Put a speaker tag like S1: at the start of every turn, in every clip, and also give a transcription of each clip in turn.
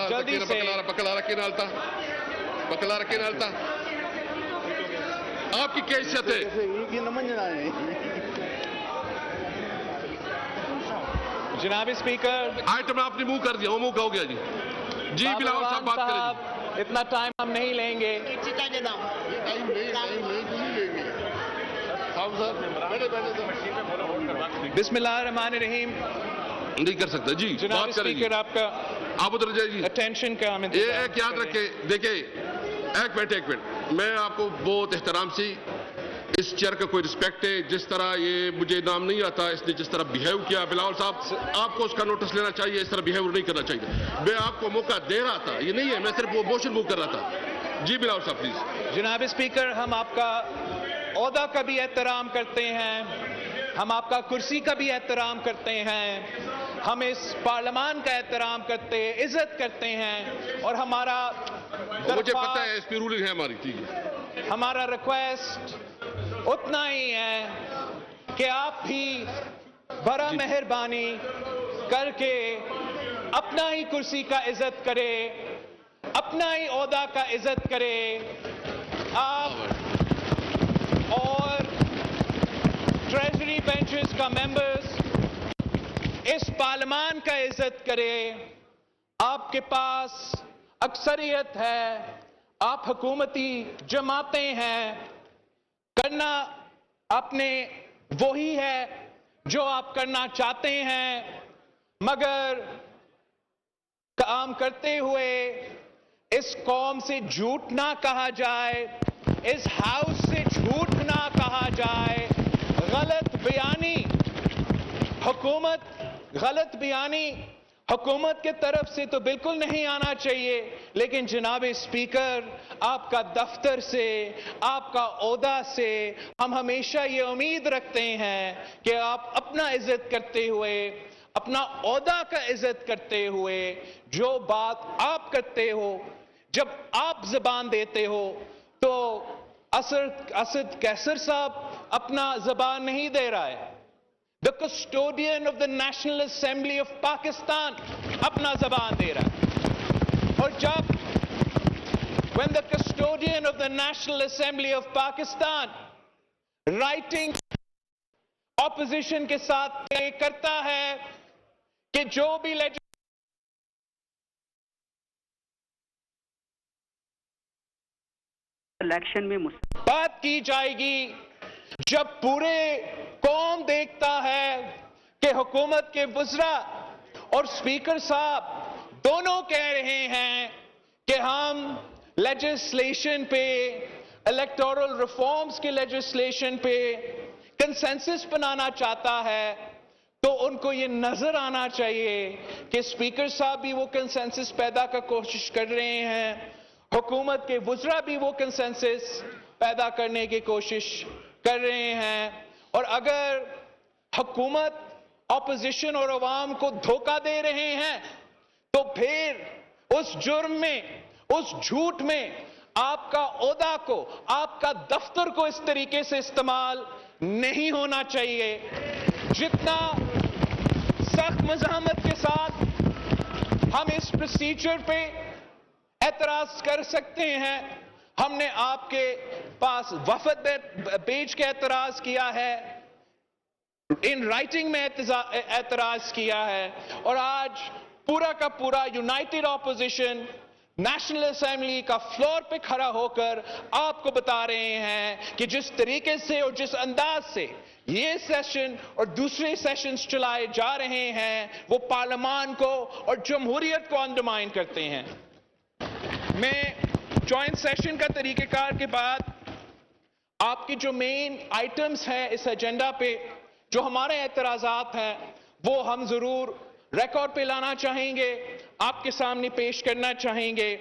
S1: جلدی سے
S2: آپ کی کیا حیثیت ہے؟
S1: جناب اسپیکر
S2: آئٹم آپ نے منہ کر دیا، وہ منہ کا ہو گیا جی. جی بلاول صاحب بات کریں جی.
S1: اتنا ٹائم ہم نہیں لیں گے. بسم اللہ الرحمن الرحیم.
S2: نہیں کر سکتا جی.
S1: جناب
S2: بات کریں جی.
S1: اسپیکر آپ کا
S2: آپ ادھر جائے جی.
S1: اٹینشن کا ہم
S2: ایک یاد رکھے، دیکھیں ایک منٹ میں آپ کو بہت احترام سے، اس چیئر کا کوئی رسپیکٹ ہے. جس طرح یہ مجھے نام نہیں آتا، اس نے جس طرح بیہیو کیا بلاول صاحب، آپ کو اس کا نوٹس لینا چاہیے. اس طرح بیہیو نہیں کرنا چاہیے. میں آپ کو موقع دے رہا تھا، یہ نہیں ہے میں صرف وہ موشن موو کر رہا تھا. جی بلاول صاحب پلیز.
S1: جناب اسپیکر ہم آپ کا عہدہ کا بھی احترام کرتے ہیں، ہم آپ کا کرسی کا بھی احترام کرتے ہیں، ہم اس پارلیمان کا احترام کرتے ہیں، عزت کرتے ہیں، اور ہمارا
S2: مجھے پتہ ہے اس پہ رولنگ ہے ہماری. ٹھیک ہے،
S1: ہمارا ریکویسٹ اتنا ہی ہے کہ آپ بھی بڑا مہربانی کر کے اپنا ہی کرسی کا عزت کرے، اپنا ہی عہدہ کا عزت کرے. آپ اور ٹریجری بینچز کا ممبرز اس پارلیمان کا عزت کرے. آپ کے پاس اکثریت ہے، آپ حکومتی جماعتیں ہیں، کرنا آپ نے وہی ہے جو آپ کرنا چاہتے ہیں، مگر کام کرتے ہوئے اس قوم سے جھوٹ نہ کہا جائے، اس ہاؤس سے جھوٹ نہ کہا جائے. غلط بیانی حکومت کے طرف سے تو بالکل نہیں آنا چاہیے، لیکن جناب اسپیکر آپ کا دفتر سے، آپ کا عہدہ سے ہم ہمیشہ یہ امید رکھتے ہیں کہ آپ اپنا عزت کرتے ہوئے، اپنا عہدہ کا عزت کرتے ہوئے، جو بات آپ کرتے ہو، جب آپ زبان دیتے ہو تو اسد کیسر صاحب اپنا زبان نہیں دے رہا ہے. The custodian of the National Assembly of Pakistan اپنا زبان دے رہا ہے. اور جب when the custodian of the National Assembly of Pakistan writing opposition کے ساتھ طے کرتا ہے کہ جو بھی
S3: الیکشن میں
S1: بات کی جائے گی، جب پورے قوم دیکھتا ہے کہ حکومت کے وزراء اور اسپیکر صاحب دونوں کہہ رہے ہیں کہ ہم لیجسلیشن پہ، الیکٹورل ریفارمز کے لیجسلیشن پہ کنسنسس بنانا چاہتا ہے، تو ان کو یہ نظر آنا چاہیے کہ اسپیکر صاحب بھی وہ کنسنسس پیدا کا کوشش کر رہے ہیں، حکومت کے وزراء بھی وہ کنسنسس پیدا کرنے کی کوشش کر رہے ہیں. اور اگر حکومت اپوزیشن اور عوام کو دھوکہ دے رہے ہیں تو پھر اس جرم میں، اس جھوٹ میں آپ کا عہدہ کو، آپ کا دفتر کو اس طریقے سے استعمال نہیں ہونا چاہیے. جتنا سخت مزاحمت کے ساتھ ہم اس پروسیجر پہ اعتراض کر سکتے ہیں، ہم نے آپ کے پاس وفد بھیج کے اعتراض کیا ہے، ان رائٹنگ میں اعتراض کیا ہے، اور آج پورا کا پورا یونائٹڈ اپوزیشن نیشنل اسمبلی کا فلور پہ کھڑا ہو کر آپ کو بتا رہے ہیں کہ جس طریقے سے اور جس انداز سے یہ سیشن اور دوسرے سیشنز چلائے جا رہے ہیں وہ پارلیمان کو اور جمہوریت کو انڈرمائن کرتے ہیں. میں جوائنٹ سیشن کا طریقہ کار کے بعد آپ کی جو مین آئٹمز ہیں اس ایجنڈا پہ، جو ہمارے اعتراضات ہیں، وہ ہم ضرور ریکارڈ پہ لانا چاہیں گے، آپ کے سامنے پیش کرنا چاہیں گے.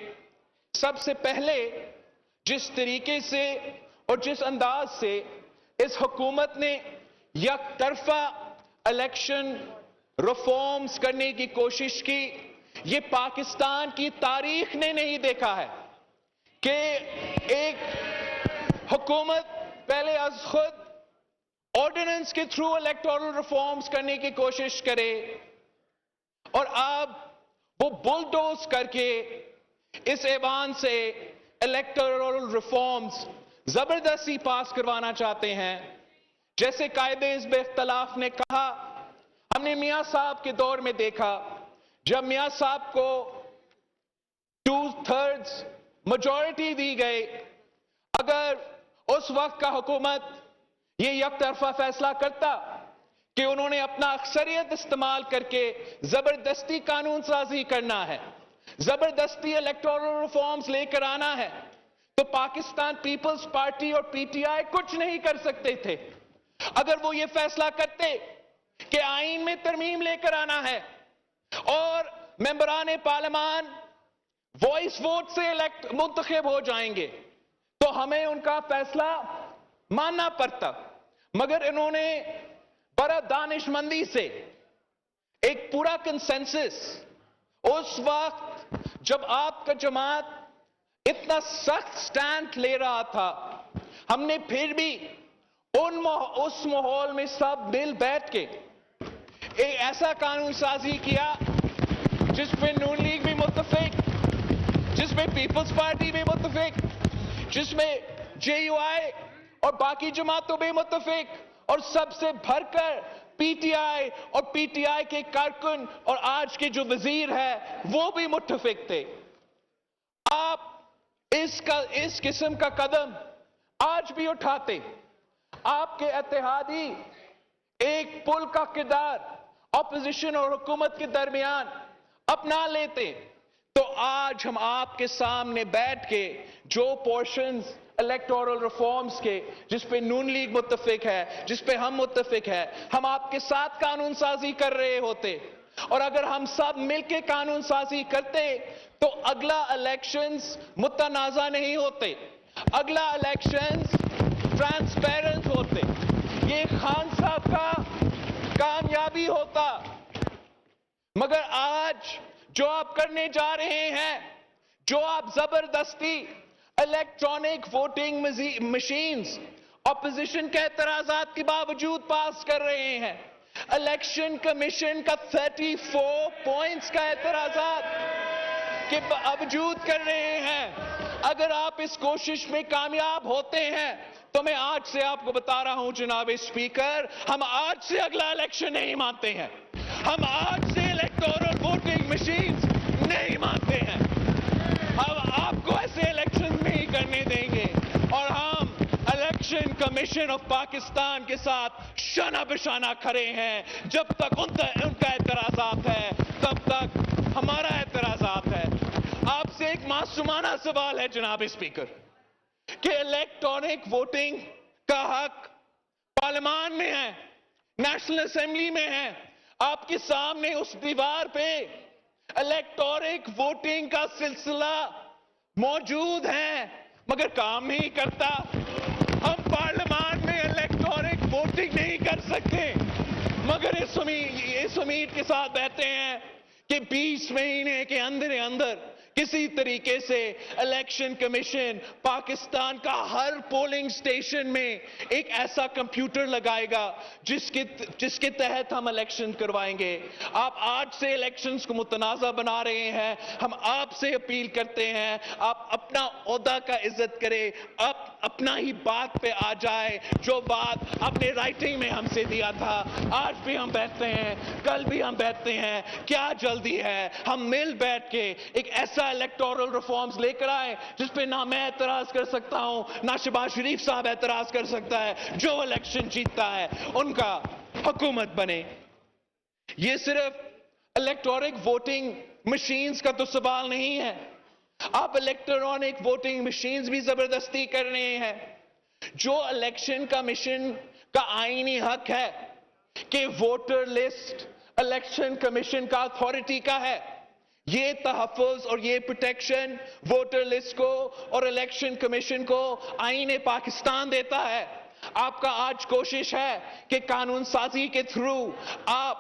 S1: سب سے پہلے جس طریقے سے اور جس انداز سے اس حکومت نے یک طرفہ الیکشن ریفارمز کرنے کی کوشش کی، یہ پاکستان کی تاریخ نے نہیں دیکھا ہے کہ ایک حکومت پہلے از خود آرڈیننس کے تھرو الیکٹورل ریفارمز کرنے کی کوشش کرے، اور اب وہ بلڈوز کر کے اس ایوان سے الیکٹورل ریفارمز زبردستی پاس کروانا چاہتے ہیں. جیسے قائد حزب اختلاف نے کہا, ہم نے میاں صاحب کے دور میں دیکھا, جب میاں صاحب کو 2/3 میجورٹی دی گئی, اگر اس وقت کا حکومت یہ یک طرفہ فیصلہ کرتا کہ انہوں نے اپنا اکثریت استعمال کر کے زبردستی قانون سازی کرنا ہے, زبردستی الیکٹورل ریفارمز لے کر آنا ہے, تو پاکستان پیپلز پارٹی اور پی ٹی آئی کچھ نہیں کر سکتے تھے. اگر وہ یہ فیصلہ کرتے کہ آئین میں ترمیم لے کر آنا ہے اور ممبران پارلیمان وائس ووٹ سے منتخب ہو جائیں گے, تو ہمیں ان کا فیصلہ ماننا پڑتا. مگر انہوں نے بڑا دانش مندی سے ایک پورا کنسنسس, اس وقت جب آپ کا جماعت اتنا سخت سٹینڈ لے رہا تھا, ہم نے پھر بھی اس ماحول میں سب مل بیٹھ کے ایک ایسا قانون سازی کیا جس پہ نون لیگ بھی متفق, جس میں پیپلز پارٹی بھی متفق, جس میں جے یو آئی اور باقی جماعتوں بھی متفق, اور سب سے بھر کر پی ٹی آئی اور پی ٹی آئی کے کارکن اور آج کے جو وزیر ہے وہ بھی متفق تھے. آپ اس قسم کا قدم آج بھی اٹھاتے, آپ کے اتحادی ایک پل کا کردار اپوزیشن اور حکومت کے درمیان اپنا لیتے, تو آج ہم آپ کے سامنے بیٹھ کے جو پورشنز الیکٹورل ریفارمز کے جس پہ نون لیگ متفق ہے, جس پہ ہم متفق ہے, ہم آپ کے ساتھ قانون سازی کر رہے ہوتے. اور اگر ہم سب مل کے قانون سازی کرتے تو اگلا الیکشنز متنازع نہیں ہوتے, اگلا الیکشنز ٹرانسپیرنٹ ہوتے, یہ خان صاحب کا کامیابی ہوتا. مگر آج جو آپ کرنے جا رہے ہیں, جو آپ زبردستی الیکٹرانک ووٹنگ مشینز اپوزیشن کے اعتراضات کے باوجود پاس کر رہے ہیں, الیکشن کمیشن کا 34 پوائنٹس کا اعتراضات کے باوجود کر رہے ہیں, اگر آپ اس کوشش میں کامیاب ہوتے ہیں تو میں آج سے آپ کو بتا رہا ہوں جناب اسپیکر, ہم آج سے اگلا الیکشن نہیں مانتے ہیں, ہم آج سے الیکٹورل ووٹنگ مشینز نہیں مانتے ہیں, ہم آپ کو ایسے الیکشن نہیں کرنے دیں گے, اور ہم الیکشن کمیشن آف پاکستان کے ساتھ شانہ بشانہ کھڑے ہیں. جب تک ان کا اعتراضات ہے تب تک ہمارا اعتراضات ہے. آپ سے ایک معصومانہ سوال ہے جناب اسپیکر, کہ الیکٹرانک ووٹنگ کا حق پارلیمان میں ہے, نیشنل اسمبلی میں ہے, آپ کے سامنے اس دیوار پہ الیکٹرانک ووٹنگ کا سلسلہ موجود ہے, مگر کام نہیں کرتا. ہم پارلیمان میں الیکٹرانک ووٹنگ نہیں کر سکتے, مگر اس امید کے ساتھ بیٹھے ہیں کہ 20 مہینے کے اندر کسی طریقے سے الیکشن کمیشن پاکستان کا ہر پولنگ سٹیشن میں ایک ایسا کمپیوٹر لگائے گا جس کے تحت ہم الیکشن کروائیں گے. آپ آج سے الیکشنز کو متنازع بنا رہے ہیں, ہم آپ سے اپیل کرتے ہیں آپ اپنا عہدہ کا عزت کریں, آپ اپنا ہی بات پہ آ جائے, جو بات آپ نے رائٹنگ میں ہم سے دیا تھا. آج بھی ہم بیٹھتے ہیں, کل بھی ہم بیٹھتے ہیں, کیا جلدی ہے, ہم مل بیٹھ کے ایک ایسا الیکٹورل ریفارمز لے کر آئے جس پہ نہ میں اعتراض کر سکتا ہوں, نہ شہباز شریف صاحب اعتراض کر سکتا ہے, جو الیکشن جیتتا ہے ان کا حکومت بنے. یہ صرف الیکٹرانک ووٹنگ مشینز کا تو سوال نہیں ہے, آپ الیکٹرانک ووٹنگ مشینز بھی زبردستی کر رہے ہیں. جو الیکشن کمیشن کا آئینی حق ہے کہ ووٹر لسٹ الیکشن کمیشن کا اتھارٹی کا ہے, یہ تحفظ اور یہ پروٹیکشن ووٹر لسٹ کو اور الیکشن کمیشن کو آئین پاکستان دیتا ہے. آپ کا آج کوشش ہے کہ قانون سازی کے تھرو آپ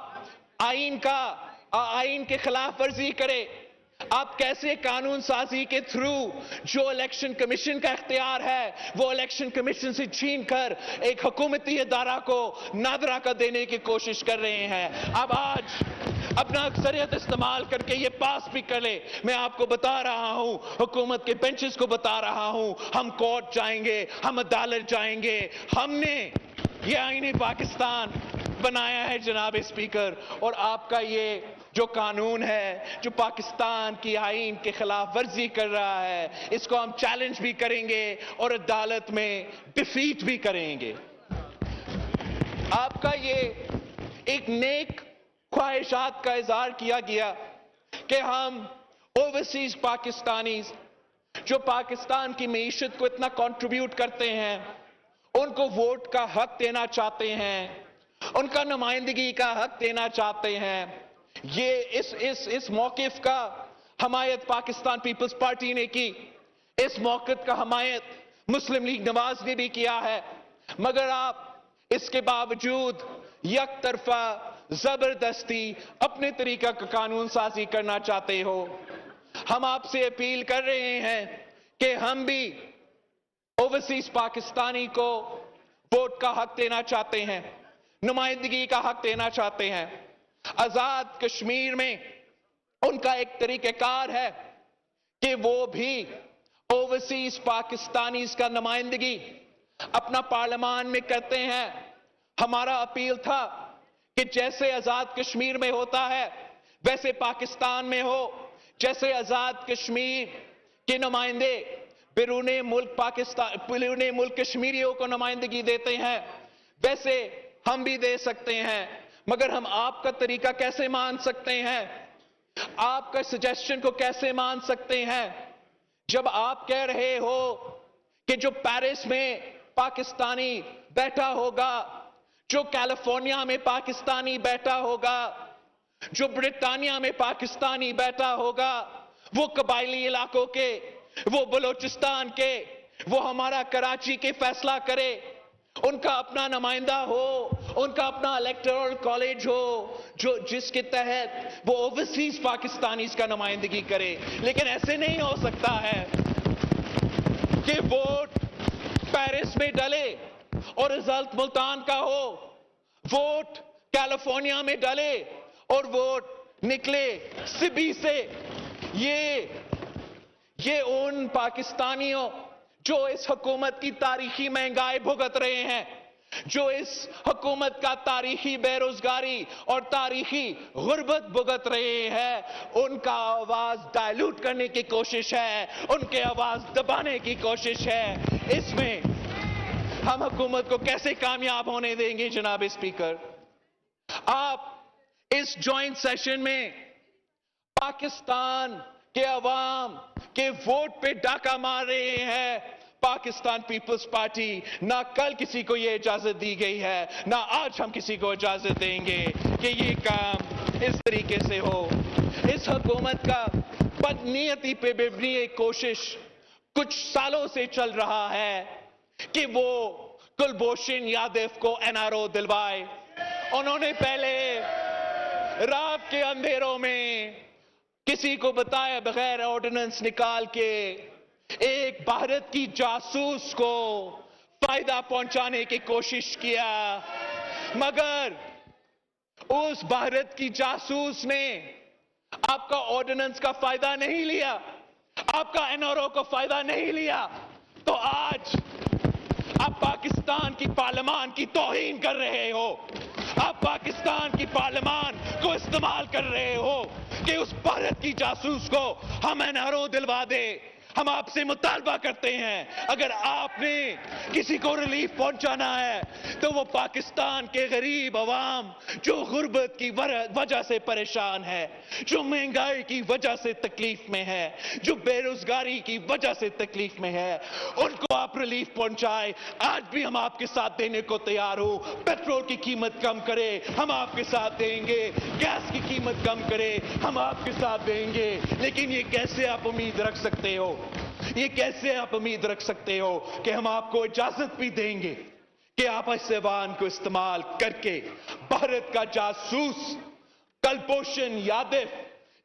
S1: آئین کے خلاف ورزی کرے. آپ کیسے قانون سازی کے تھرو جو الیکشن کمیشن کا اختیار ہے وہ الیکشن کمیشن سے چھین کر ایک حکومتی ادارہ کو نادرہ کا دینے کی کوشش کر رہے ہیں. اب آج اپنا اکثریت استعمال کر کے یہ پاس بھی کر لے. میں آپ کو بتا رہا ہوں, حکومت کے بینچز کو بتا رہا ہوں, ہم کورٹ جائیں گے, ہم عدالت جائیں گے. ہم نے یہ آئین پاکستان بنایا ہے جناب اسپیکر, اور آپ کا یہ جو قانون ہے جو پاکستان کی آئین کے خلاف ورزی کر رہا ہے, اس کو ہم چیلنج بھی کریں گے اور عدالت میں ڈیفیٹ بھی کریں گے. آپ کا یہ ایک نیک خواہشات کا اظہار کیا گیا کہ ہم اوورسیز پاکستانیز جو پاکستان کی معیشت کو اتنا کنٹریبیوٹ کرتے ہیں, ان کو ووٹ کا حق دینا چاہتے ہیں, ان کا نمائندگی کا حق دینا چاہتے ہیں. یہ اس موقف کا حمایت پاکستان پیپلز پارٹی نے کی, اس موقف کا حمایت مسلم لیگ نواز نے بھی کیا ہے, مگر آپ اس کے باوجود یک طرفہ زبردستی اپنے طریقہ کا قانون سازی کرنا چاہتے ہو. ہم آپ سے اپیل کر رہے ہیں کہ ہم بھی اوورسیز پاکستانی کو ووٹ کا حق دینا چاہتے ہیں, نمائندگی کا حق دینا چاہتے ہیں. آزاد کشمیر میں ان کا ایک طریقہ کار ہے کہ وہ بھی اوورسیز پاکستانیز کا نمائندگی اپنا پارلیمان میں کرتے ہیں. ہمارا اپیل تھا کہ جیسے آزاد کشمیر میں ہوتا ہے ویسے پاکستان میں ہو, جیسے آزاد کشمیر کے نمائندے بیرون ملک کشمیریوں کو نمائندگی دیتے ہیں ویسے ہم بھی دے سکتے ہیں. مگر ہم آپ کا طریقہ کیسے مان سکتے ہیں, آپ کا سجیشن کو کیسے مان سکتے ہیں, جب آپ کہہ رہے ہو کہ جو پیرس میں پاکستانی بیٹھا ہوگا, جو کیلیفورنیا میں پاکستانی بیٹھا ہوگا, جو برطانیہ میں پاکستانی بیٹھا ہوگا, وہ قبائلی علاقوں کے, وہ بلوچستان کے, وہ ہمارا کراچی کے فیصلہ کرے, ان کا اپنا نمائندہ ہو, ان کا اپنا الیکٹورل کالج ہو جس کے تحت وہ اوورسیز پاکستانیز کا نمائندگی کرے. لیکن ایسے نہیں ہو سکتا ہے کہ ووٹ پیرس میں ڈلے اور رزلٹ ملتان کا ہو, ووٹ کیلیفورنیا میں ڈلے اور ووٹ نکلے سبی سے. یہ ان پاکستانیوں جو اس حکومت کی تاریخی مہنگائی بھگت رہے ہیں, جو اس حکومت کا تاریخی بے روزگاری اور تاریخی غربت بھگت رہے ہیں, ان کا آواز ڈائلوٹ کرنے کی کوشش ہے, ان کے آواز دبانے کی کوشش ہے. اس میں ہم حکومت کو کیسے کامیاب ہونے دیں گے جناب اسپیکر؟ آپ اس جوائنٹ سیشن میں پاکستان کے عوام کے ووٹ پہ ڈاکہ مار رہے ہیں. پاکستان پیپلز پارٹی نہ کل کسی کو یہ اجازت دی گئی ہے, نہ آج ہم کسی کو اجازت دیں گے کہ یہ کام اس طریقے سے ہو. اس حکومت کا بدنیتی پہ مبنی ایک کوشش کچھ سالوں سے چل رہا ہے کہ وہ کلبھوشن یادو کو NRO دلوائے. انہوں نے پہلے رات کے اندھیروں میں کسی کو بتایا بغیر آرڈیننس نکال کے ایک بھارت کی جاسوس کو فائدہ پہنچانے کی کوشش کیا, مگر اس بھارت کی جاسوس نے آپ کا آرڈیننس کا فائدہ نہیں لیا, آپ کا NRO کو فائدہ نہیں لیا. تو آج آپ پاکستان کی پارلیمان کی توہین کر رہے ہو, آپ پاکستان کی پارلیمان کو استعمال کر رہے ہو کہ اس بھارت کی جاسوس کو ہم NRO دلوا دے. ہم آپ سے مطالبہ کرتے ہیں, اگر آپ نے کسی کو ریلیف پہنچانا ہے تو وہ پاکستان کے غریب عوام جو غربت کی وجہ سے پریشان ہے, جو مہنگائی کی وجہ سے تکلیف میں ہے, جو بے روزگاری کی وجہ سے تکلیف میں ہے, ان کو آپ ریلیف پہنچائے. آج بھی ہم آپ کے ساتھ دینے کو تیار ہو. پیٹرول کی قیمت کم کرے, ہم آپ کے ساتھ دیں گے. گیس کی قیمت کم کرے, ہم آپ کے ساتھ دیں گے. لیکن یہ کیسے آپ امید رکھ سکتے ہو, یہ کیسے آپ امید رکھ سکتے ہو کہ ہم آپ کو اجازت بھی دیں گے کہ آپ اس زبان کو استعمال کر کے بھارت کا جاسوس کلبھوشن یادو